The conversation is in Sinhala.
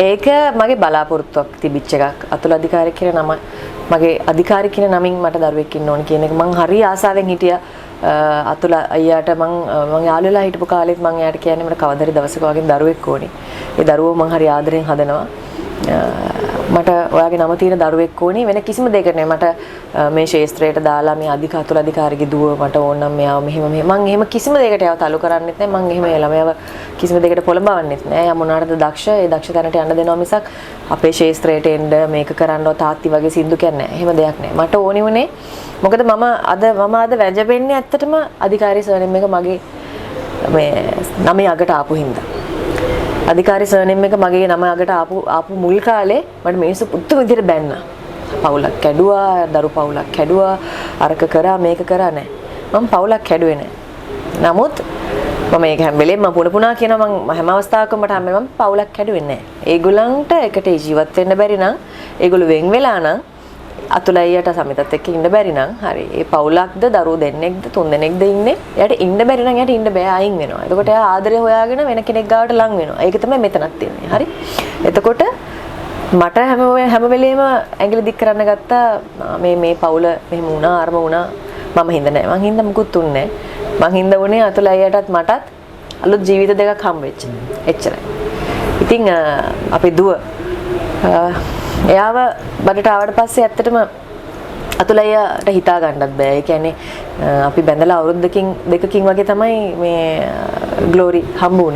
ඒක මගේ බලාපොරොත්තුවක් තිබිච්ච එකක්. අතුල අධිකාරිය කියන නම මගේ අධිකාරිය කියන නමින් මට දරුවෙක් ඉන්න ඕන කියන එක මං හරි ආසාවෙන් හිටියා. අතුල අයියාට මං යාළු වෙලා හිටපු කාලෙත් මං එයාට කියන්නේ මට කවදාරි දවසක වගේ දරුවෙක් ඕනේ. ඒ දරුවෝ මං හරි ආදරෙන් හදනවා. මට ඔයාගේ නම තියෙන දරුවෙක් ඕනේ වෙන කිසිම දෙයකට නෙවෙයි. මට මේ ශේෂ්ත්‍රයට දාලා මේ අතුල අධිකාරියගේ දුව මට ඕන නම් මෙයාව මෙහෙම මං එහෙම කිසිම දෙයකට යව තලු කරන්නෙත් නැහැ. මං එහෙම ළමයාව කිසිම දෙයකට පොළඹවන්නෙත් නැහැ. යා මොනාටද දක්ෂ ඒ දක්ෂ තැනට යන්න දෙනවා මිසක් අපේ ශේෂ්ත්‍රයට එන්න මේක කරන්නව තාත්ති වගේ සින්දු කියන්නේ නැහැ. එහෙම දෙයක් නැහැ. මට ඕනි වුණේ මොකද මම අද වැජබෙන්නේ ඇත්තටම අධිකාරී සර්නෙම් එක මගේ මේ නමේ අගට ආපු හින්දා. අධිකාරී සර්නෙම් එක මගේ නම අගට ආපු මුල් කාලේ මට මිනිස්සු පුදුම විදිහට බැන්නා. පවුලක් කැඩුවා, දරු පවුලක් කැඩුවා, අරක කරා මේක කරා නැහැ. මම පවුලක් කැඩුවේ නැහැ. නමුත් මම ඒක හැම වෙලේම මම පුණා කියනවා මම හැම අවස්ථාවකම මට හැම වෙලේම පවුලක් කැඩුවේ නැහැ. ඒගොල්ලන්ට එකට ජීවත් වෙන්න බැරි නම් ඒගොල්ලෝ වෙන් වෙලා නම් අතුලයියට සමිතත් එක්ක ඉන්න බැරි නම් හරි ඒ පවුලක්ද දරුවෝ දෙන්නෙක්ද තුන් දෙනෙක්ද ඉන්නේ එයාට ඉන්න බැරි නම් එයාට ඉන්න බෑ අයින් වෙනවා. එතකොට එයා ආදරය හොයාගෙන වෙන කෙනෙක් ගාවට ලං වෙනවා. ඒක තමයි මෙතනක් තියෙන්නේ. හරි. එතකොට මට හැම වෙලේම ඇඟිලි දික් කරන්න ගත්තා මේ පවුල මෙහෙම වුණා අරම වුණා මම හින්දා නෑ. මං හින්දා මුකුත් උන්නේ නෑ. මං හින්දා උනේ අතුලයියටත් මටත් අලුත් ජීවිත දෙකක් හම්බ වෙච්ච. එච්චරයි. ඉතින් අපේ දුව එයාව බඩට ආවට පස්සේ ඇත්තටම අතුලයියට හිතා ගන්නත් බෑ. ඒ කියන්නේ අපි බැඳලා අවුරුද්දකින් දෙකකින් වගේ තමයි මේ ග්ලෝරි හම්බුනේ.